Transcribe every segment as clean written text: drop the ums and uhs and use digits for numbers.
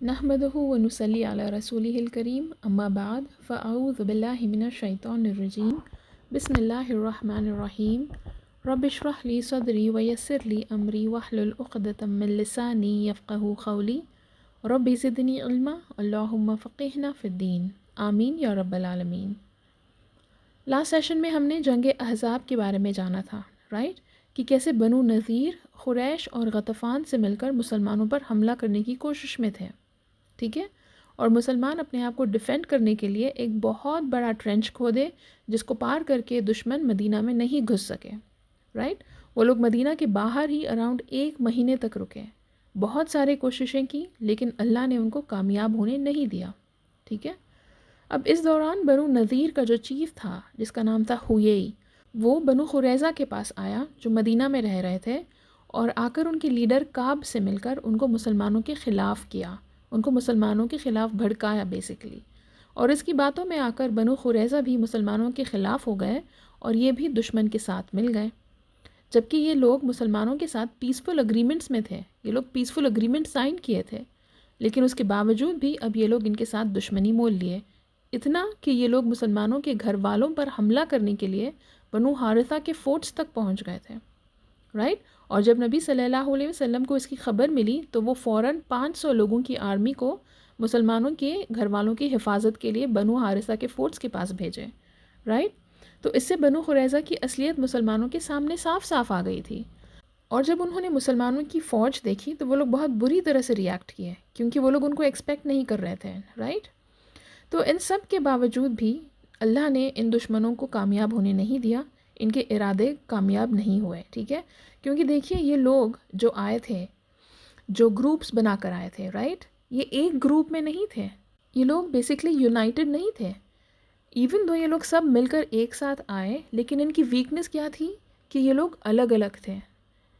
نحمده ونصلي على رسوله الكريم اما بعد فاعوذ بالله من الشيطان الرجيم بسم الله الرحمن الرحيم رب اشرح لي صدري ويسر لي امري واحلل عقدة من لساني يفقهوا قولي رب زدني علما اللهم فقهنا في الدين آمین یا رب العالمین۔ لاسٹ سیشن میں ہم نے جنگ احزاب کے بارے میں جانا تھا، رائٹ، کہ کیسے بنو نذیر قریش اور غطفان سے مل کر مسلمانوں پر حملہ کرنے کی کوشش میں تھے، ٹھیک ہے، اور مسلمان اپنے آپ کو ڈیفینڈ کرنے کے لیے ایک بہت بڑا ٹرینچ کھودے جس کو پار کر کے دشمن مدینہ میں نہیں گھس سکے، رائٹ۔ وہ لوگ مدینہ کے باہر ہی اراؤنڈ 1 مہینے تک رکے، بہت سارے کوششیں کی لیکن اللہ نے ان کو کامیاب ہونے نہیں دیا، ٹھیک ہے۔ اب اس دوران بنو نذیر کا جو چیف تھا جس کا نام تھا ہویئی، وہ بنو قریظہ کے پاس آیا جو مدینہ میں رہ رہے تھے، اور آ کر ان کے لیڈر کعب سے مل کر ان کو مسلمانوں کے خلاف کیا، ان کو مسلمانوں کے خلاف بھڑکایا بیسیکلی، اور اس کی باتوں میں آ کر بنو قریظہ بھی مسلمانوں کے خلاف ہو گئے اور یہ بھی دشمن کے ساتھ مل گئے، جبکہ یہ لوگ مسلمانوں کے ساتھ پیسفل اگریمنٹس میں تھے، یہ لوگ پیسفل اگریمنٹ سائن کیے تھے، لیکن اس کے باوجود بھی اب یہ لوگ ان کے ساتھ دشمنی مول لیے، اتنا کہ یہ لوگ مسلمانوں کے گھر والوں پر حملہ کرنے کے لیے بنو حارثہ کے فورٹس تک پہنچ گئے تھے، رائٹ۔ اور جب نبی صلی اللہ علیہ وسلم کو اس کی خبر ملی تو وہ فوراً 500 لوگوں کی آرمی کو مسلمانوں کے گھر والوں کی حفاظت کے لیے بنو حارثہ کے فورٹس کے پاس بھیجے، رائٹ۔ تو اس سے بنو قریظہ کی اصلیت مسلمانوں کے سامنے صاف صاف آ گئی تھی، اور جب انہوں نے مسلمانوں کی فوج دیکھی تو وہ لوگ بہت بری طرح سے ریاکٹ کیے کیونکہ وہ لوگ ان کو ایکسپیکٹ نہیں کر رہے تھے، رائٹ۔ تو ان سب کے باوجود بھی اللہ نے ان دشمنوں کو کامیاب ہونے نہیں دیا، ان کے ارادے کامیاب نہیں ہوئے، ٹھیک ہے، کیونکہ دیکھیے یہ لوگ جو آئے تھے، جو گروپس بنا کر آئے تھے، رائٹ، یہ ایک گروپ میں نہیں تھے، یہ لوگ بیسکلی یونائٹڈ نہیں تھے، ایون دو یہ لوگ سب مل کر ایک ساتھ آئے لیکن ان کی ویکنس کیا تھی کہ یہ لوگ الگ الگ تھے،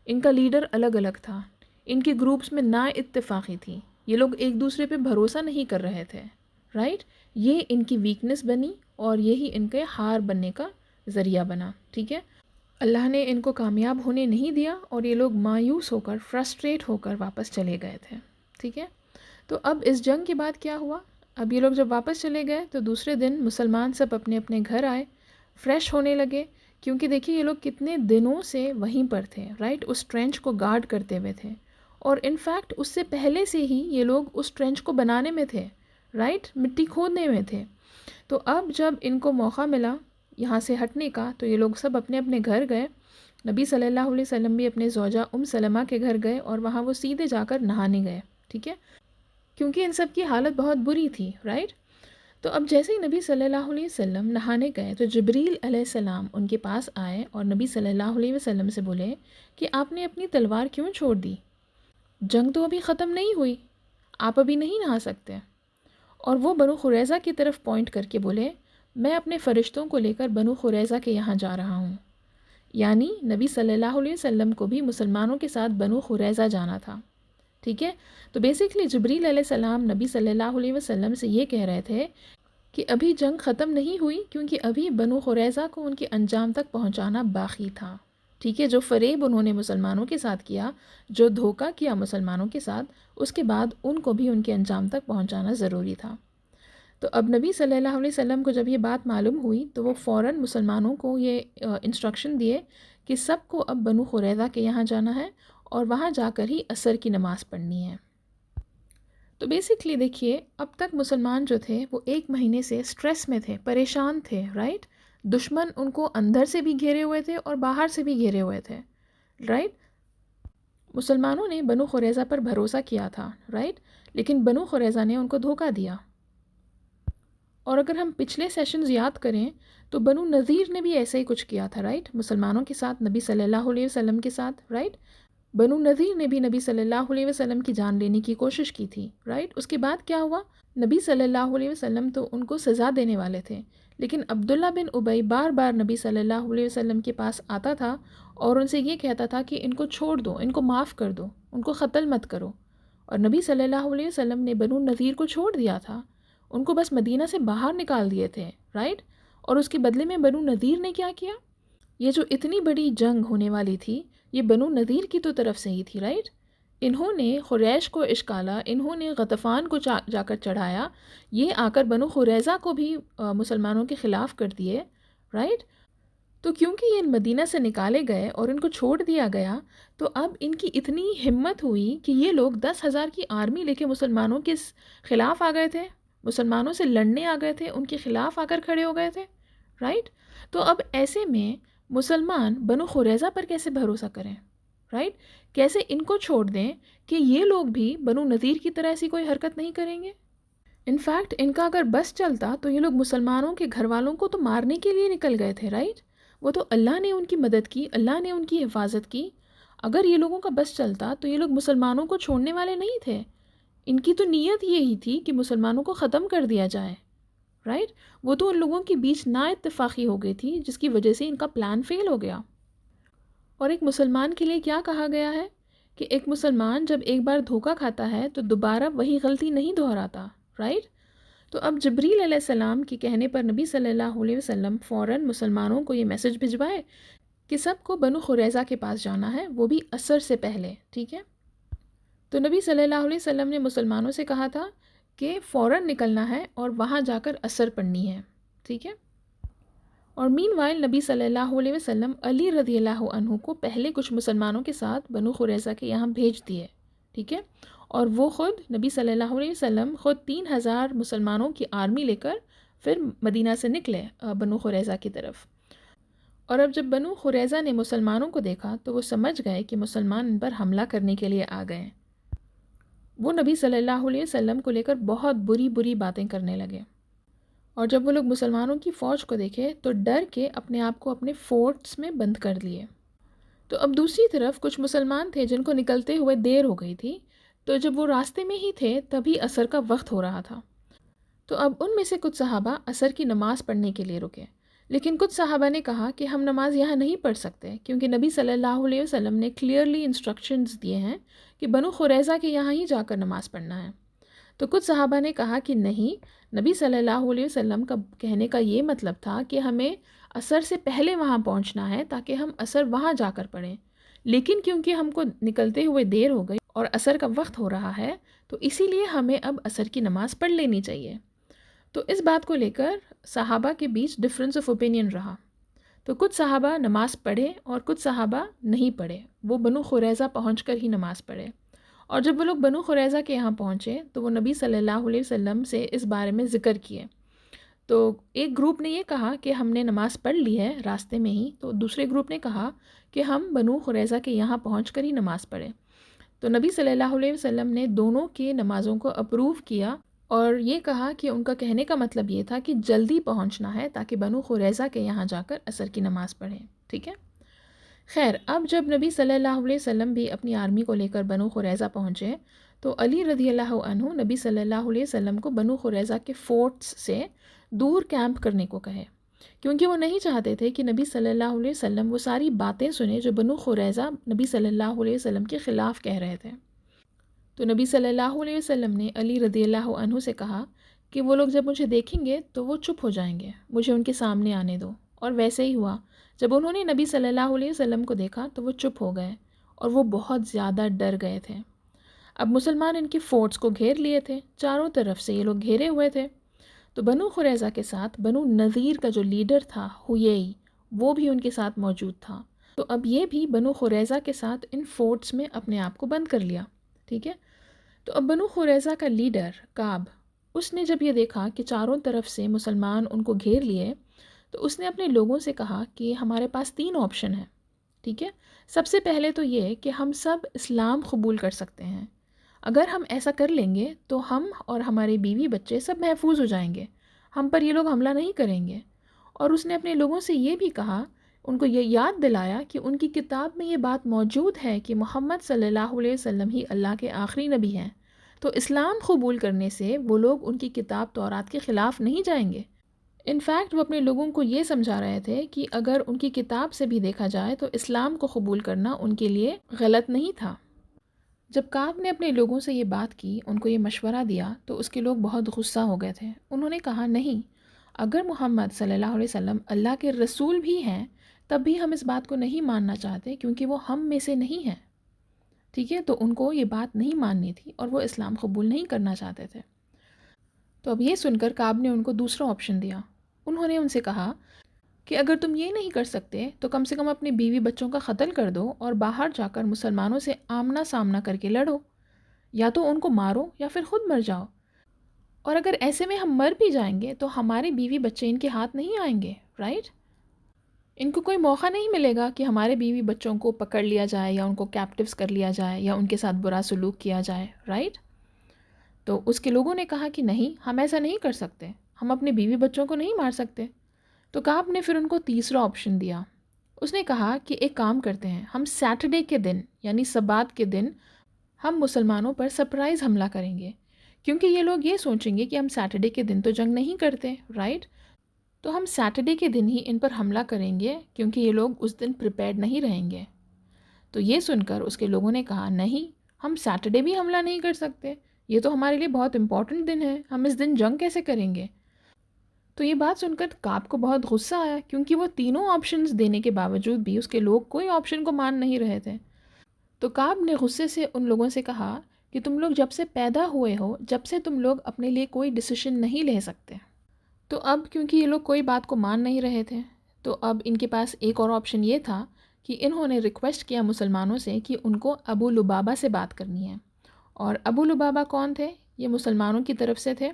ان کا لیڈر الگ الگ تھا، ان کے گروپس میں نا اتفاقی تھی، یہ لوگ ایک دوسرے پہ بھروسہ نہیں کر رہے تھے، رائٹ۔ یہ ان کی ویکنس بنی اور یہی ان کے ہار بننے کا ذریعہ بنا، ٹھیک ہے۔ اللہ نے ان کو کامیاب ہونے نہیں دیا اور یہ لوگ مایوس ہو کر، فرسٹریٹ ہو کر واپس چلے گئے تھے، ٹھیک ہے۔ تو اب اس جنگ کے بعد کیا ہوا؟ اب یہ لوگ جب واپس چلے گئے تو دوسرے دن مسلمان سب اپنے اپنے گھر آئے، فریش ہونے لگے، کیونکہ دیکھیے یہ لوگ کتنے دنوں سے وہیں پر تھے، رائٹ، اس ٹرینچ کو گارڈ کرتے ہوئے تھے، اور انفیکٹ اس سے پہلے سے ہی یہ لوگ اس ٹرینچ کو بنانے میں تھے، رائٹ، مٹی کھودنے میں تھے۔ تو اب جب ان کو موقع ملا یہاں سے ہٹنے کا تو یہ لوگ سب اپنے اپنے گھر گئے، نبی صلی اللہ علیہ وسلم بھی اپنے زوجہ سلمہ کے گھر گئے اور وہاں وہ سیدھے جا کر نہانے گئے، ٹھیک ہے، کیونکہ ان سب کی حالت بہت بری تھی، رائٹ۔ تو اب جیسے ہی نبی صلی اللہ علیہ وسلم نہانے گئے تو جبریل علیہ السلام ان کے پاس آئے اور نبی صلی اللہ علیہ وسلم سے بولے کہ آپ نے اپنی تلوار کیوں چھوڑ دی؟ جنگ تو ابھی ختم نہیں ہوئی، آپ ابھی نہیں نہا سکتے۔ اور وہ بنو قریظہ کی طرف پوائنٹ کر کے بولے میں اپنے فرشتوں کو لے کر بنو قریظہ کے یہاں جا رہا ہوں، یعنی نبی صلی اللہ علیہ وسلم کو بھی مسلمانوں کے ساتھ بنو قریظہ جانا تھا، ٹھیک ہے۔ تو بیسکلی جبریل علیہ السلام نبی صلی اللہ علیہ وسلم سے یہ کہہ رہے تھے کہ ابھی جنگ ختم نہیں ہوئی کیونکہ ابھی بنو قریظہ کو ان کے انجام تک پہنچانا باقی تھا، ٹھیک ہے۔ جو فریب انہوں نے مسلمانوں کے ساتھ کیا، جو دھوکہ کیا مسلمانوں کے ساتھ، اس کے بعد ان کو بھی ان کے انجام تک پہنچانا ضروری تھا۔ تو اب نبی صلی اللہ علیہ وسلم کو جب یہ بات معلوم ہوئی تو وہ فوراً مسلمانوں کو یہ انسٹرکشن دیے کہ سب کو اب بنو قریظہ کے یہاں جانا ہے اور وہاں جا کر ہی عصر کی نماز پڑھنی ہے۔ تو بیسکلی دیکھیے اب تک مسلمان جو تھے وہ 1 مہینے سے سٹریس میں تھے، پریشان تھے، رائٹ، دشمن ان کو اندر سے بھی گھیرے ہوئے تھے اور باہر سے بھی گھیرے ہوئے تھے، رائٹ۔ مسلمانوں نے بنو قریظہ پر بھروسہ کیا تھا، رائٹ، لیکن بنو قریظہ نے ان کو دھوکہ دیا۔ اور اگر ہم پچھلے سیشنز یاد کریں تو بنو نذیر نے بھی ایسا ہی کچھ کیا تھا، رائٹ، مسلمانوں کے ساتھ، نبی صلی اللہ علیہ وسلم کے ساتھ، رائٹ۔ بنو نذیر نے بھی نبی صلی اللہ علیہ وسلم کی جان لینے کی کوشش کی تھی، رائٹ۔ اس کے بعد کیا ہوا؟ نبی صلی اللہ علیہ وسلم تو ان کو سزا دینے والے تھے، لیکن عبداللہ بن ابی بار بار نبی صلی اللہ علیہ وسلم کے پاس آتا تھا اور ان سے یہ کہتا تھا کہ ان کو چھوڑ دو، ان کو معاف کر دو، ان کو قتل مت کرو، اور نبی صلی اللہ علیہ وسلم نے بنو نذیر کو چھوڑ دیا تھا، ان کو بس مدینہ سے باہر نکال دیے تھے، رائٹ۔ اور اس کے بدلے میں بنو نذیر نے کیا کیا؟ یہ جو اتنی بڑی جنگ ہونے والی تھی یہ بنو نذیر کی تو طرف سے ہی تھی، رائٹ۔ انہوں نے قریش کو اشکالا، انہوں نے غطفان کو جا کر چڑھایا، یہ آ کر بنو قریظہ کو بھی مسلمانوں کے خلاف کر دیے، رائٹ؟ تو کیونکہ یہ مدینہ سے نکالے گئے اور ان کو چھوڑ دیا گیا، تو اب ان کی اتنی ہمت ہوئی کہ یہ لوگ 10,000 کی آرمی لے کے مسلمانوں کے خلاف آ گئے تھے، مسلمانوں سے لڑنے آ گئے تھے، ان کے خلاف آ کر کھڑے ہو گئے تھے، رائٹ؟ تو اب ایسے میں مسلمان بنو قریظہ پر کیسے بھروسہ کریں، رائٹ؟ کیسے ان کو چھوڑ دیں کہ یہ لوگ بھی بنو نذیر کی طرح ایسی کوئی حرکت نہیں کریں گے؟ انفیکٹ ان کا اگر بس چلتا تو یہ لوگ مسلمانوں کے گھر والوں کو تو مارنے کے لیے نکل گئے تھے، رائٹ؟ وہ تو اللہ نے ان کی مدد کی، اللہ نے ان کی حفاظت کی۔ اگر یہ لوگوں کا بس چلتا تو یہ لوگ مسلمانوں کو چھوڑنے والے نہیں تھے، ان کی تو نیت یہی تھی کہ مسلمانوں کو ختم کر دیا جائے، رائٹ؟ وہ تو ان لوگوں کے بیچ نا اتفاقی ہو گئی تھی جس کی وجہ سے ان کا پلان فیل ہو گیا۔ اور ایک مسلمان کے لیے کیا کہا گیا ہے کہ ایک مسلمان جب ایک بار دھوکہ کھاتا ہے تو دوبارہ وہی غلطی نہیں دہراتا، رائٹ؟ تو اب جبریل علیہ السلام کے کہنے پر نبی صلی اللہ علیہ وسلم فوراً مسلمانوں کو یہ میسج بھجوائے کہ سب کو بنو قریظہ کے پاس جانا ہے، وہ بھی عصر سے پہلے، ٹھیک ہے؟ تو نبی صلی اللہ علیہ وسلم نے مسلمانوں سے کہا تھا کہ فوراً نکلنا ہے اور وہاں جا کر عصر پڑھنی ہے، ٹھیک ہے؟ اور مین وائل نبی صلی اللہ علیہ وسلم علی رضی اللہ عنہ کو پہلے کچھ مسلمانوں کے ساتھ بنو قریظہ کے یہاں بھیج دیے، ٹھیک ہے؟ اور وہ خود نبی صلی اللہ علیہ وسلم خود 3,000 مسلمانوں کی آرمی لے کر پھر مدینہ سے نکلے بنو قریظہ کی طرف۔ اور اب جب بنو قریظہ نے مسلمانوں کو دیکھا تو وہ سمجھ گئے کہ مسلمان ان پر حملہ کرنے کے لیے آ گئے ہیں۔ وہ نبی صلی اللہ علیہ وسلم کو لے کر بہت بری بری باتیں کرنے لگے، اور جب وہ لوگ مسلمانوں کی فوج کو دیکھے تو ڈر کے اپنے آپ کو اپنے فورٹس میں بند کر لیے۔ تو اب دوسری طرف کچھ مسلمان تھے جن کو نکلتے ہوئے دیر ہو گئی تھی، تو جب وہ راستے میں ہی تھے تبھی عصر کا وقت ہو رہا تھا۔ تو اب ان میں سے کچھ صحابہ عصر کی نماز پڑھنے کے لیے رکے، لیکن کچھ صحابہ نے کہا کہ ہم نماز یہاں نہیں پڑھ سکتے کیونکہ نبی صلی اللہ علیہ وسلم نے کلیئرلی انسٹرکشنز دیے ہیں کہ بنو قریظہ کے یہاں ہی جا کر نماز پڑھنا ہے۔ تو کچھ صحابہ نے کہا کہ نہیں، نبی صلی اللہ علیہ وسلم کا کہنے کا یہ مطلب تھا کہ ہمیں عصر سے پہلے وہاں پہنچنا ہے تاکہ ہم عصر وہاں جا کر پڑھیں، لیکن کیونکہ ہم کو نکلتے ہوئے دیر ہو گئی اور عصر کا وقت ہو رہا ہے تو اسی لیے ہمیں اب عصر کی نماز پڑھ لینی چاہیے۔ تو اس بات کو لے کر صحابہ کے بیچ ڈفرینس آف اوپینین رہا۔ تو کچھ صحابہ نماز پڑھے اور کچھ صحابہ نہیں پڑھے، وہ بنو قریظہ پہنچ کر ہی نماز پڑھے۔ اور جب وہ لوگ بنو قریظہ کے یہاں پہنچے تو وہ نبی صلی اللہ علیہ وسلم سے اس بارے میں ذکر کیے۔ تو ایک گروپ نے یہ کہا کہ ہم نے نماز پڑھ لی ہے راستے میں ہی، تو دوسرے گروپ نے کہا کہ ہم بنو قریظہ کے یہاں پہنچ کر ہی نماز پڑھیں۔ تو نبی صلی اللہ علیہ وسلم نے دونوں کے نمازوں کو اپروو کیا اور یہ کہا کہ ان کا کہنے کا مطلب یہ تھا کہ جلدی پہنچنا ہے تاکہ بنو قریظہ کے یہاں جا کر عصر کی نماز پڑھیں، ٹھیک ہے؟ خیر، اب جب نبی صلی اللہ علیہ وسلم بھی اپنی آرمی کو لے کر بنو قریظہ پہنچے تو علی رضی اللہ عنہ نبی صلی اللہ علیہ وسلم کو بنو قریظہ کے فورٹس سے دور کیمپ کرنے کو کہے، کیونکہ وہ نہیں چاہتے تھے کہ نبی صلی اللہ علیہ وسلم وہ ساری باتیں سنیں جو بنو قریظہ نبی صلی اللہ علیہ وسلم کے خلاف کہہ رہے تھے۔ تو نبی صلی اللہ علیہ وسلم نے علی رضی اللہ عنہ سے کہا کہ وہ لوگ جب مجھے دیکھیں گے تو وہ چپ ہو جائیں گے، مجھے ان کے سامنے آنے دو۔ اور ویسے ہی ہوا، جب انہوں نے نبی صلی اللہ علیہ وسلم کو دیکھا تو وہ چپ ہو گئے اور وہ بہت زیادہ ڈر گئے تھے۔ اب مسلمان ان کے فورٹس کو گھیر لیے تھے، چاروں طرف سے یہ لوگ گھیرے ہوئے تھے۔ تو بنو قریظہ کے ساتھ بنو نذیر کا جو لیڈر تھا ہویئی، وہ بھی ان کے ساتھ موجود تھا۔ تو اب یہ بھی بنو قریظہ کے ساتھ ان فورٹس میں اپنے آپ کو بند کر لیا، ٹھیک ہے؟ تو اب بنو قریظہ کا لیڈر کعب، اس نے جب یہ دیکھا کہ چاروں طرف سے مسلمان ان کو گھیر لیے تو اس نے اپنے لوگوں سے کہا کہ ہمارے پاس 3 آپشن ہیں، ٹھیک ہے؟ سب سے پہلے تو یہ کہ ہم سب اسلام قبول کر سکتے ہیں، اگر ہم ایسا کر لیں گے تو ہم اور ہمارے بیوی بچے سب محفوظ ہو جائیں گے، ہم پر یہ لوگ حملہ نہیں کریں گے۔ اور اس نے اپنے لوگوں سے یہ بھی کہا، ان کو یہ یاد دلایا کہ ان کی کتاب میں یہ بات موجود ہے کہ محمد صلی اللہ علیہ وسلم ہی اللہ کے آخری نبی ہیں، تو اسلام قبول کرنے سے وہ لوگ ان کی کتاب تورات کے خلاف نہیں جائیں گے۔ انفیکٹ وہ اپنے لوگوں کو یہ سمجھا رہے تھے کہ اگر ان کی کتاب سے بھی دیکھا جائے تو اسلام کو قبول کرنا ان کے لیے غلط نہیں تھا۔ جب کعب نے اپنے لوگوں سے یہ بات کی، ان کو یہ مشورہ دیا، تو اس کے لوگ بہت غصہ ہو گئے تھے۔ انہوں نے کہا نہیں، اگر محمد صلی اللہ علیہ وسلم اللہ کے رسول بھی ہیں تب بھی ہم اس بات کو نہیں ماننا چاہتے کیونکہ وہ ہم میں سے نہیں ہیں، ٹھیک ہے، تو ان کو یہ بات نہیں ماننی تھی اور وہ اسلام قبول نہیں کرنا چاہتے تھے۔ تو اب یہ سن کر کعب نے ان کو دوسرا آپشن دیا۔ انہوں نے ان سے کہا کہ اگر تم یہ نہیں کر سکتے تو کم سے کم اپنی بیوی بچوں کا قتل کر دو اور باہر جا کر مسلمانوں سے آمنا سامنا کر کے لڑو، یا تو ان کو مارو یا پھر خود مر جاؤ، اور اگر ایسے میں ہم مر بھی جائیں گے تو ہمارے بیوی بچے ان کے ہاتھ نہیں آئیں گے، رائٹ؟ ان کو کوئی موقع نہیں ملے گا کہ ہمارے بیوی بچوں کو پکڑ لیا جائے یا ان کو کیپٹیوز کر لیا جائے یا ان کے ساتھ برا سلوک کیا جائے، رائٹ؟ تو اس کے لوگوں نے کہا کہ نہیں، ہم ایسا نہیں کر سکتے، ہم اپنے بیوی بچوں کو نہیں مار سکتے۔ تو کعب نے پھر ان کو تیسرا آپشن دیا۔ اس نے کہا کہ ایک کام کرتے ہیں، ہم سیٹرڈے کے دن یعنی سبات کے دن ہم مسلمانوں پر سرپرائز حملہ کریں گے، کیونکہ یہ لوگ یہ سوچیں گے کہ ہم سیٹرڈے کے دن تو جنگ نہیں کرتے، رائٹ؟ تو ہم سیٹرڈے کے دن ہی ان پر حملہ کریں گے کیونکہ یہ لوگ اس دن پریپیئرڈ نہیں رہیں گے۔ تو یہ سن کر اس کے لوگوں نے کہا نہیں، ہم سیٹرڈے بھی حملہ نہیں کر سکتے، یہ تو ہمارے لیے بہت امپورٹنٹ دن ہے، ہم اس دن جنگ کیسے کریں گے؟ تو یہ بات سن کر کعب کو بہت غصہ آیا، کیونکہ وہ تینوں آپشنز دینے کے باوجود بھی اس کے لوگ کوئی آپشن کو مان نہیں رہے تھے۔ تو کعب نے غصے سے ان لوگوں سے کہا کہ تم لوگ جب سے پیدا ہوئے ہو، جب سے تم لوگ اپنے لیے کوئی ڈیسیشن نہیں لے سکتے۔ تو اب کیونکہ یہ لوگ کوئی بات کو مان نہیں رہے تھے، تو اب ان کے پاس ایک اور آپشن یہ تھا کہ انہوں نے ریکویسٹ کیا مسلمانوں سے کہ ان کو ابو لبابہ سے بات کرنی ہے۔ اور ابو لبابہ کون تھے؟ یہ مسلمانوں کی طرف سے تھے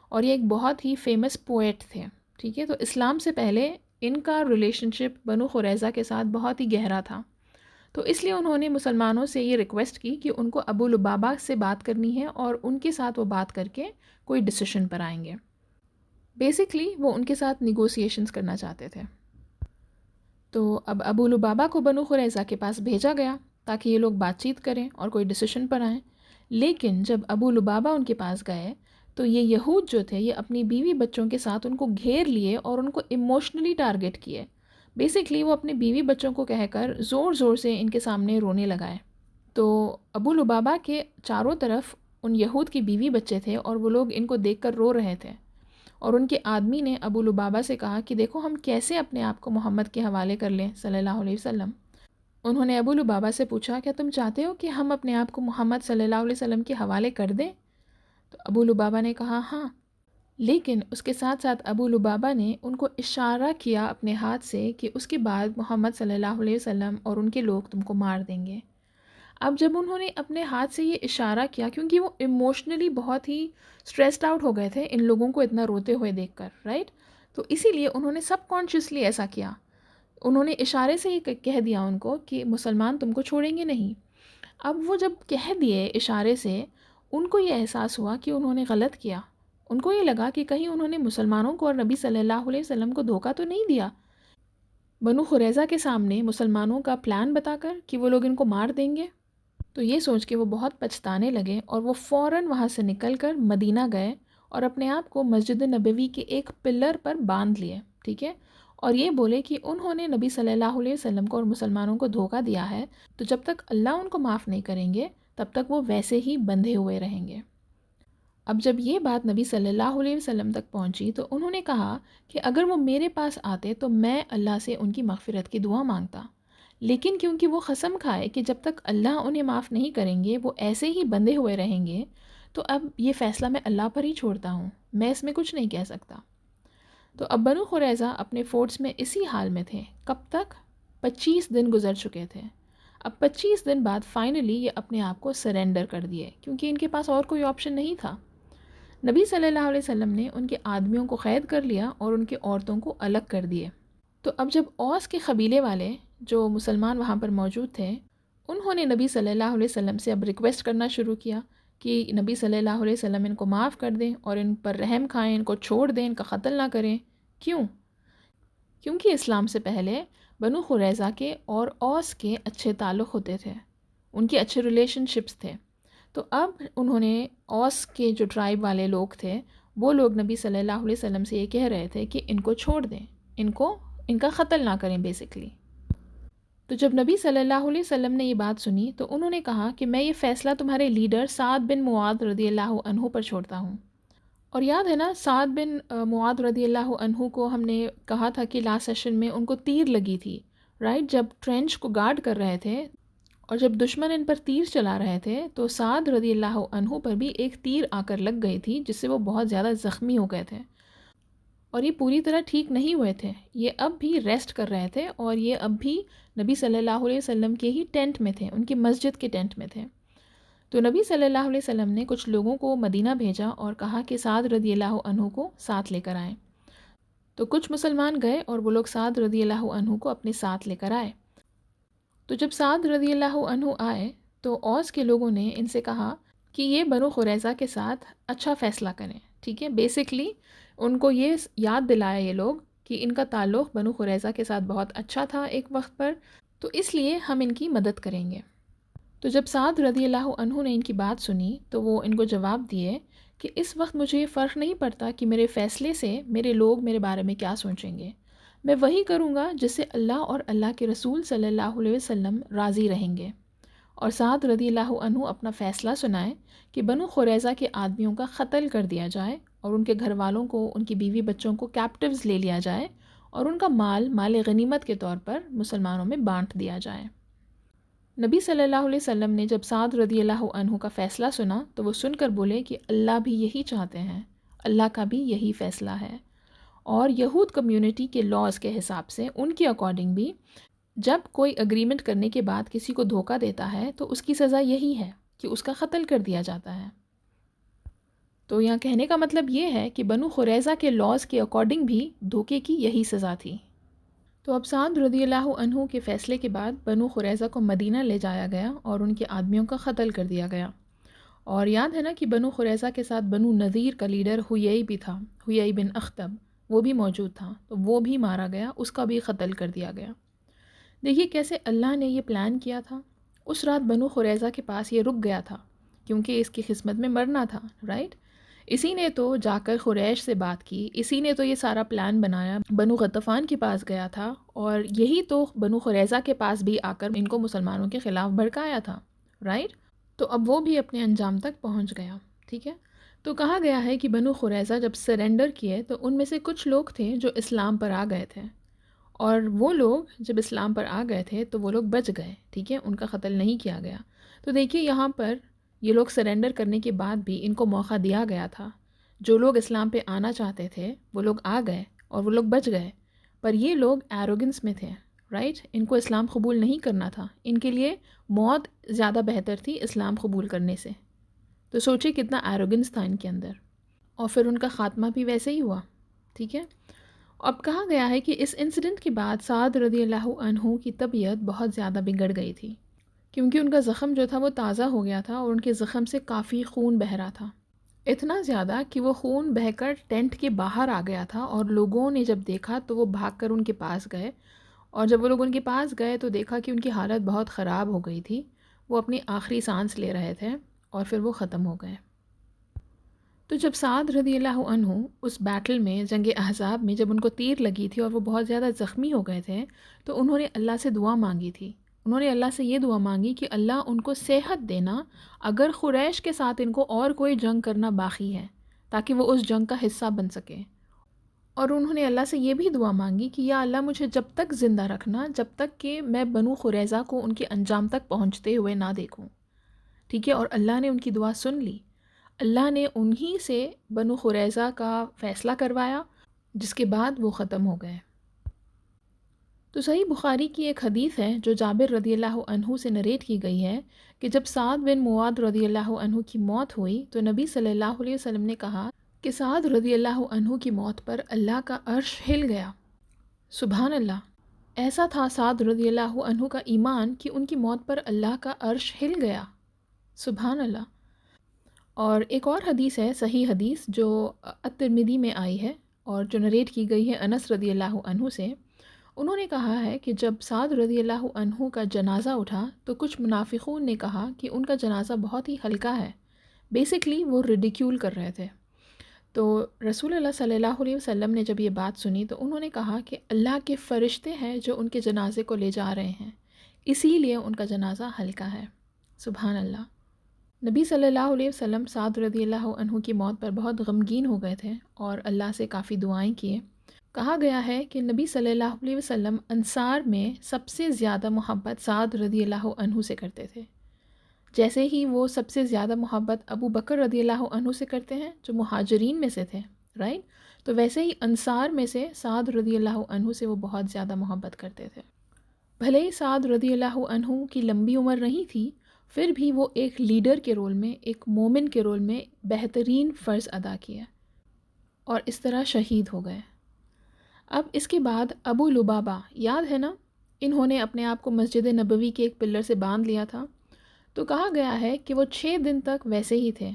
اور یہ ایک بہت ہی فیمس پوئٹ تھے، ٹھیک ہے؟ تو اسلام سے پہلے ان کا ریلیشن شپ بنو قریظہ کے ساتھ بہت ہی گہرا تھا، تو اس لیے انہوں نے مسلمانوں سے یہ ریکویسٹ کی کہ ان کو ابو لبابہ سے بات کرنی ہے اور ان کے ساتھ وہ بات کر کے کوئی ڈیسیشن پر آئیں گے۔ بیسکلی وہ ان کے ساتھ نیگوسیشنز کرنا چاہتے تھے۔ تو اب ابو لبابہ کو بنو قریظہ کے پاس بھیجا گیا تاکہ یہ لوگ بات چیت کریں اور کوئی ڈیسیشن پر آئیں، لیکن جب ابو لبابہ ان کے پاس گئے تو یہ یہود جو تھے یہ اپنی بیوی بچوں کے ساتھ ان کو گھیر لیے اور ان کو ایموشنلی ٹارگٹ کیے۔ بیسکلی وہ اپنے بیوی بچوں کو کہہ کر زور زور سے ان کے سامنے رونے لگائے۔ تو ابو لبابہ کے چاروں طرف ان یہود کی بیوی بچے تھے اور وہ لوگ ان کو دیکھ کر رو رہے تھے، اور ان کے آدمی نے ابو لبابہ سے کہا کہ دیکھو ہم کیسے اپنے آپ کو محمد کے حوالے کر لیں صلی اللہ علیہ وسلم۔ انہوں نے ابو لبابہ سے پوچھا کیا تم چاہتے ہو کہ ہم اپنے آپ کو محمد صلی اللہ علیہ وسلم کے حوالے کر دیں؟ تو ابو لبابہ نے کہا ہاں، لیکن اس کے ساتھ ساتھ ابو لبابہ نے ان کو اشارہ کیا اپنے ہاتھ سے کہ اس کے بعد محمد صلی اللہ علیہ وسلم اور ان کے لوگ تم کو مار دیں گے۔ اب جب انہوں نے اپنے ہاتھ سے یہ اشارہ کیا، کیونکہ وہ ایموشنلی بہت ہی اسٹریسڈ آؤٹ ہو گئے تھے ان لوگوں کو اتنا روتے ہوئے دیکھ کر، رائٹ؟ تو اسی لیے انہوں نے سب کانشیسلی ایسا کیا، انہوں نے اشارے سے یہ کہہ دیا ان کو کہ مسلمان تم کو چھوڑیں گے نہیں۔ اب وہ جب کہہ دیے اشارے سے، ان کو یہ احساس ہوا کہ انہوں نے غلط کیا، ان کو یہ لگا کہ کہیں انہوں نے مسلمانوں کو اور نبی صلی اللہ علیہ وسلم کو دھوکہ تو نہیں دیا بنو قریظہ کے سامنے مسلمانوں کا پلان بتا کر کہ وہ لوگ ان کو مار دیں گے۔ تو یہ سوچ کے وہ بہت پچھتانے لگے اور وہ فوراً وہاں سے نکل کر مدینہ گئے اور اپنے آپ کو مسجد نبوی کے ایک پلر پر باندھ لیے، ٹھیک ہے؟ اور یہ بولے کہ انہوں نے نبی صلی اللہ علیہ وسلم کو اور مسلمانوں کو دھوکہ دیا ہے، تو جب تک اللہ ان کو معاف نہیں کریں گے تب تک وہ ویسے ہی بندھے ہوئے رہیں گے۔ اب جب یہ بات نبی صلی اللہ علیہ وسلم تک پہنچی تو انہوں نے کہا کہ اگر وہ میرے پاس آتے تو میں اللہ سے ان کی مغفرت کی دعا مانگتا، لیکن کیونکہ وہ قسم کھائے کہ جب تک اللہ انہیں معاف نہیں کریں گے وہ ایسے ہی بندھے ہوئے رہیں گے، تو اب یہ فیصلہ میں اللہ پر ہی چھوڑتا ہوں، میں اس میں کچھ نہیں کہہ سکتا۔ تو اب بنو قریظہ اپنے فورٹس میں اسی حال میں تھے، کب تک؟ 25 دن گزر چکے تھے۔ اب 25 دن بعد فائنلی یہ اپنے آپ کو سرنڈر کر دیے، کیونکہ ان کے پاس اور کوئی آپشن نہیں تھا۔ نبی صلی اللہ علیہ وسلم نے ان کے آدمیوں کو قید کر لیا اور ان کے عورتوں کو الگ کر دیے۔ تو اب جب اوس کے قبیلے والے جو مسلمان وہاں پر موجود تھے، انہوں نے نبی صلی اللہ علیہ وسلم سے اب ریکویسٹ کرنا شروع کیا کہ نبی صلی اللہ علیہ وسلم ان کو معاف کر دیں اور ان پر رحم کھائیں، ان کو چھوڑ دیں، ان کا قتل نہ کریں۔ کیوں؟ کیونکہ اسلام سے پہلے بنو قریظہ کے اور اوس کے اچھے تعلق ہوتے تھے، ان کے اچھے ریلیشن شپس تھے۔ تو اب انہوں نے اوس کے جو ٹرائب والے لوگ تھے وہ لوگ نبی صلی اللہ علیہ وسلم سے یہ کہہ رہے تھے کہ ان کو چھوڑ دیں، ان کا قتل نہ کریں بیسکلی۔ تو جب نبی صلی اللہ علیہ وسلم نے یہ بات سنی تو انہوں نے کہا کہ میں یہ فیصلہ تمہارے لیڈر سعد بن معاذ رضی اللہ عنہ پر چھوڑتا ہوں۔ اور یاد ہے نا، سعد بن معاذ رضی اللہ عنہ کو ہم نے کہا تھا کہ لاسٹ سیشن میں ان کو تیر لگی تھی، رائٹ؟ جب ٹرینچ کو گارڈ کر رہے تھے اور جب دشمن ان پر تیر چلا رہے تھے تو سعد رضی اللہ عنہ پر بھی ایک تیر آ کر لگ گئی تھی، جس سے وہ بہت زیادہ زخمی ہو گئے تھے، اور یہ پوری طرح ٹھیک نہیں ہوئے تھے۔ یہ اب بھی ریسٹ کر رہے تھے، اور یہ اب بھی نبی صلی اللہ علیہ وسلم کے ہی ٹینٹ میں تھے، ان کی مسجد کے ٹینٹ میں تھے۔ تو نبی صلی اللہ علیہ وسلم نے کچھ لوگوں کو مدینہ بھیجا اور کہا کہ سعد رضی اللہ عنہ کو ساتھ لے کر آئیں۔ تو کچھ مسلمان گئے اور وہ لوگ سعد رضی اللہ عنہ کو اپنے ساتھ لے کر آئے۔ تو جب سعد رضی اللہ عنہ آئے تو اوس کے لوگوں نے ان سے کہا کہ یہ بنو قریظہ کے ساتھ اچھا فیصلہ کریں، ٹھیک ہے۔ بیسکلی ان کو یہ یاد دلایا یہ لوگ کہ ان کا تعلق بنو قریظہ کے ساتھ بہت اچھا تھا ایک وقت پر، تو اس لیے ہم ان کی مدد کریں گے۔ تو جب سعد رضی اللہ عنہ نے ان کی بات سنی تو وہ ان کو جواب دیے کہ اس وقت مجھے یہ فرق نہیں پڑتا کہ میرے فیصلے سے میرے لوگ میرے بارے میں کیا سوچیں گے، میں وہی کروں گا جس سے اللہ اور اللہ کے رسول صلی اللہ علیہ وسلم راضی رہیں گے۔ اور سعد رضی اللہ عنہ اپنا فیصلہ سنائے کہ بنو قریظہ کے آدمیوں کا قتل کر دیا جائے، اور ان کے گھر والوں کو، ان کی بیوی بچوں کو کیپٹیوز لے لیا جائے، اور ان کا مال غنیمت کے طور پر مسلمانوں میں بانٹ دیا جائے۔ نبی صلی اللہ علیہ وسلم نے جب سعد رضی اللہ عنہ کا فیصلہ سنا تو وہ سن کر بولے کہ اللہ بھی یہی چاہتے ہیں، اللہ کا بھی یہی فیصلہ ہے۔ اور یہود کمیونٹی کے لاز کے حساب سے ان کے اکارڈنگ بھی جب کوئی اگریمنٹ کرنے کے بعد کسی کو دھوکہ دیتا ہے تو اس کی سزا یہی ہے کہ اس کا قتل کر دیا جاتا ہے۔ تو یہاں کہنے کا مطلب یہ ہے کہ بنو قریظہ کے لاز کے اکارڈنگ بھی دھوکے کی یہی سزا تھی۔ تو اب سعد رضی اللہ عنہ کے فیصلے کے بعد بنو قریظہ کو مدینہ لے جایا گیا اور ان کے آدمیوں کا قتل کر دیا گیا۔ اور یاد ہے نا کہ بنو قریظہ کے ساتھ بنو نذیر کا لیڈر حیی بھی تھا، حیی بن اخطب، وہ بھی موجود تھا، تو وہ بھی مارا گیا، اس کا بھی قتل کر دیا گیا۔ دیکھیے کیسے اللہ نے یہ پلان کیا تھا۔ اس رات بنو قریظہ کے پاس یہ رک گیا تھا کیونکہ اس کی قسمت میں مرنا تھا، رائٹ؟ اسی نے تو جا کر قریش سے بات کی، اسی نے تو یہ سارا پلان بنایا، بنو غطفان کے پاس گیا تھا، اور یہی تو بنو قریظہ کے پاس بھی آ کر ان کو مسلمانوں کے خلاف بھڑکایا تھا، رائٹ؟ تو اب وہ بھی اپنے انجام تک پہنچ گیا، ٹھیک ہے۔ تو کہا گیا ہے کہ بنو قریظہ جب سرنڈر کیے تو ان میں سے کچھ لوگ تھے جو اسلام پر آ گئے تھے، اور وہ لوگ جب اسلام پر آ گئے تھے تو وہ لوگ بچ گئے، ٹھیک ہے، ان کا قتل نہیں کیا گیا۔ تو دیکھیے یہاں پر یہ لوگ سرنڈر کرنے کے بعد بھی ان کو موقع دیا گیا تھا، جو لوگ اسلام پہ آنا چاہتے تھے وہ لوگ آ گئے اور وہ لوگ بچ گئے، پر یہ لوگ ایروگنس میں تھے، رائٹ؟ ان کو اسلام قبول نہیں کرنا تھا، ان کے لیے موت زیادہ بہتر تھی اسلام قبول کرنے سے۔ تو سوچیں کتنا ایروگنس تھا ان کے اندر، اور پھر ان کا خاتمہ بھی ویسے ہی ہوا، ٹھیک ہے۔ اب کہا گیا ہے کہ اس انسیڈنٹ کے بعد سعد رضی اللہ عنہ کی طبیعت بہت زیادہ بگڑ گئی تھی، کیونکہ ان کا زخم جو تھا وہ تازہ ہو گیا تھا، اور ان کے زخم سے کافی خون بہہ رہا تھا، اتنا زیادہ کہ وہ خون بہہ کر ٹینٹ کے باہر آ گیا تھا، اور لوگوں نے جب دیکھا تو وہ بھاگ کر ان کے پاس گئے، اور جب وہ لوگ ان کے پاس گئے تو دیکھا کہ ان کی حالت بہت خراب ہو گئی تھی، وہ اپنی آخری سانس لے رہے تھے، اور پھر وہ ختم ہو گئے۔ تو جب سعد رضی اللہ عنہ اس بیٹل میں، جنگ احزاب میں، جب ان کو تیر لگی تھی اور وہ بہت زیادہ زخمی ہو گئے تھے، تو انہوں نے اللہ سے دعا مانگی تھی۔ انہوں نے اللہ سے یہ دعا مانگی کہ اللہ ان کو صحت دینا اگر قریش کے ساتھ ان کو اور کوئی جنگ کرنا باقی ہے، تاکہ وہ اس جنگ کا حصہ بن سکے۔ اور انہوں نے اللہ سے یہ بھی دعا مانگی کہ یا اللہ مجھے جب تک زندہ رکھنا جب تک کہ میں بنو قریظہ کو ان کے انجام تک پہنچتے ہوئے نہ دیکھوں، ٹھیک ہے۔ اور اللہ نے ان کی دعا سن لی، اللہ نے انہی سے بنو قریظہ کا فیصلہ کروایا، جس کے بعد وہ ختم ہو گئے۔ تو صحیح بخاری کی ایک حدیث ہے جو جابر رضی اللہ عنہ سے نریٹ کی گئی ہے کہ جب سعد بن معاذ رضی اللہ عنہ کی موت ہوئی تو نبی صلی اللہ علیہ وسلم نے کہا کہ سعد رضی اللہ عنہ کی موت پر اللہ کا عرش ہل گیا۔ سبحان اللہ! ایسا تھا سعد رضی اللہ عنہ کا ایمان کہ ان کی موت پر اللہ کا عرش ہل گیا، سبحان اللہ۔ اور ایک اور حدیث ہے، صحیح حدیث، جو الترمذی میں آئی ہے اور جو نریٹ کی گئی ہے انس رضی اللہ عنہ سے۔ انہوں نے کہا ہے کہ جب سعد رضی اللہ عنہ کا جنازہ اٹھا تو کچھ منافقون نے کہا کہ ان کا جنازہ بہت ہی ہلکا ہے، بیسکلی وہ ریڈیکیول کر رہے تھے۔ تو رسول اللہ صلی اللہ علیہ وسلم نے جب یہ بات سنی تو انہوں نے کہا کہ اللہ کے فرشتے ہیں جو ان کے جنازے کو لے جا رہے ہیں، اسی لیے ان کا جنازہ ہلکا ہے، سبحان اللہ۔ نبی صلی اللہ علیہ وسلم سعد رضی اللہ عنہ کی موت پر بہت غمگین ہو گئے تھے اور اللہ سے کافی دعائیں کیے، کہا گیا ہے کہ نبی صلی اللہ علیہ وسلم انصار میں سب سے زیادہ محبت سعد رضی اللہ عنہ سے کرتے تھے، جیسے ہی وہ سب سے زیادہ محبت ابو بکر رضی اللہ عنہ سے کرتے ہیں جو مہاجرین میں سے تھے، رائٹ؟ تو ویسے ہی انصار میں سے سعد رضی اللہ عنہ سے وہ بہت زیادہ محبت کرتے تھے۔ بھلے ہی سعد رضی اللہ عنہ کی لمبی عمر نہیں تھی، پھر بھی وہ ایک لیڈر کے رول میں، ایک مومن کے رول میں بہترین فرض ادا کیا اور اس طرح شہید ہو گئے۔ اب اس کے بعد ابو لبابہ، یاد ہے نا، انہوں نے اپنے آپ کو مسجد نبوی کے ایک پلر سے باندھ لیا تھا، تو کہا گیا ہے کہ وہ 6 دن تک ویسے ہی تھے۔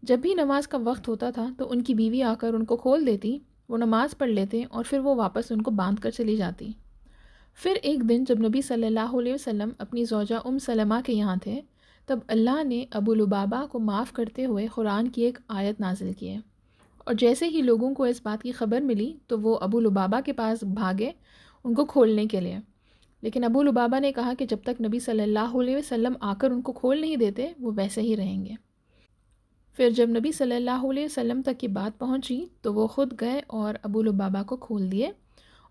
جب بھی نماز کا وقت ہوتا تھا تو ان کی بیوی آ کر ان کو کھول دیتی، وہ نماز پڑھ لیتے اور پھر وہ واپس ان کو باندھ کر چلی جاتی۔ پھر ایک دن جب نبی صلی اللہ علیہ وسلم اپنی زوجہ سلمہ کے یہاں تھے، تب اللہ نے ابو لبابہ کو معاف کرتے ہوئے قرآن کی ایک آیت نازل کی ہے، اور جیسے ہی لوگوں کو اس بات کی خبر ملی تو وہ ابو لبابہ کے پاس بھاگے ان کو کھولنے کے لیے، لیکن ابو لبابہ نے کہا کہ جب تک نبی صلی اللہ علیہ وسلم آ کر ان کو کھول نہیں دیتے وہ ویسے ہی رہیں گے۔ پھر جب نبی صلی اللہ علیہ وسلم تک کی بات پہنچی تو وہ خود گئے اور ابو لبابہ کو کھول دیے،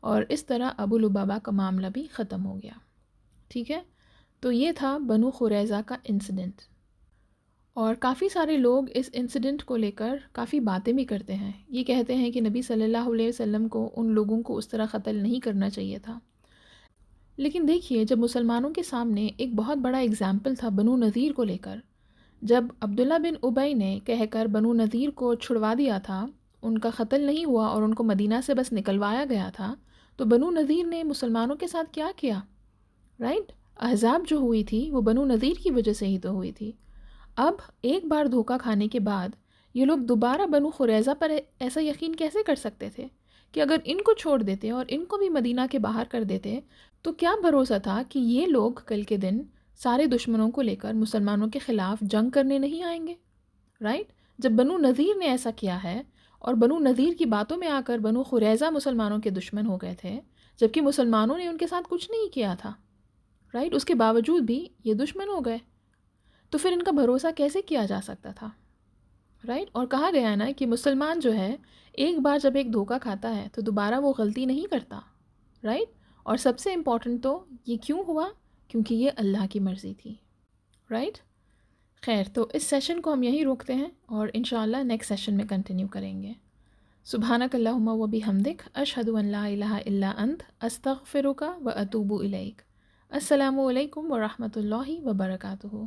اور اس طرح ابو لبابہ کا معاملہ بھی ختم ہو گیا۔ ٹھیک ہے، تو یہ تھا بنو قریظہ کا انسیڈنٹ، اور کافی سارے لوگ اس انسیڈنٹ کو لے کر کافی باتیں بھی کرتے ہیں۔ یہ کہتے ہیں کہ نبی صلی اللہ علیہ وسلم کو ان لوگوں کو اس طرح قتل نہیں کرنا چاہیے تھا، لیکن دیکھیے جب مسلمانوں کے سامنے ایک بہت بڑا اگزامپل تھا بنو نذیر کو لے کر، جب عبداللہ بن ابی نے کہہ کر بنو نذیر کو چھڑوا دیا تھا، ان کا قتل نہیں ہوا اور ان کو مدینہ سے بس نکلوایا گیا تھا، تو بنو نذیر نے مسلمانوں کے ساتھ کیا کیا، رائٹ؟ احزاب جو ہوئی تھی وہ بنو نذیر کی وجہ سے ہی تو ہوئی تھی۔ اب ایک بار دھوکہ کھانے کے بعد یہ لوگ دوبارہ بنو قریظہ پر ایسا یقین کیسے کر سکتے تھے کہ اگر ان کو چھوڑ دیتے اور ان کو بھی مدینہ کے باہر کر دیتے تو کیا بھروسہ تھا کہ یہ لوگ کل کے دن سارے دشمنوں کو لے کر مسلمانوں کے خلاف جنگ کرنے نہیں آئیں گے، رائٹ؟ جب بنو نذیر نے ایسا کیا ہے اور بنو نذیر کی باتوں میں آ کر بنو قریظہ مسلمانوں کے دشمن ہو گئے تھے، جبکہ مسلمانوں نے ان کے ساتھ کچھ نہیں کیا تھا، رائٹ؟ اس کے باوجود بھی یہ دشمن ہو گئے، تو پھر ان کا بھروسہ کیسے کیا جا سکتا تھا، رائٹ؟ اور کہا گیا ہے نا کہ مسلمان جو ہے ایک بار جب ایک دھوکہ کھاتا ہے تو دوبارہ وہ غلطی نہیں کرتا، رائٹ؟ اور سب سے امپورٹنٹ تو یہ کیوں ہوا؟ کیونکہ یہ اللہ کی مرضی تھی، رائٹ؟ خیر، تو اس سیشن کو ہم یہیں روکتے ہیں اور انشاءاللہ نیکسٹ سیشن میں کنٹینیو کریں گے۔ سبحانک اللہم و بحمدک، اشہد ان لا الہ الا انت، استغفرک و اتوب الیک۔ السلام علیکم ورحمۃ اللہ وبرکاتہ۔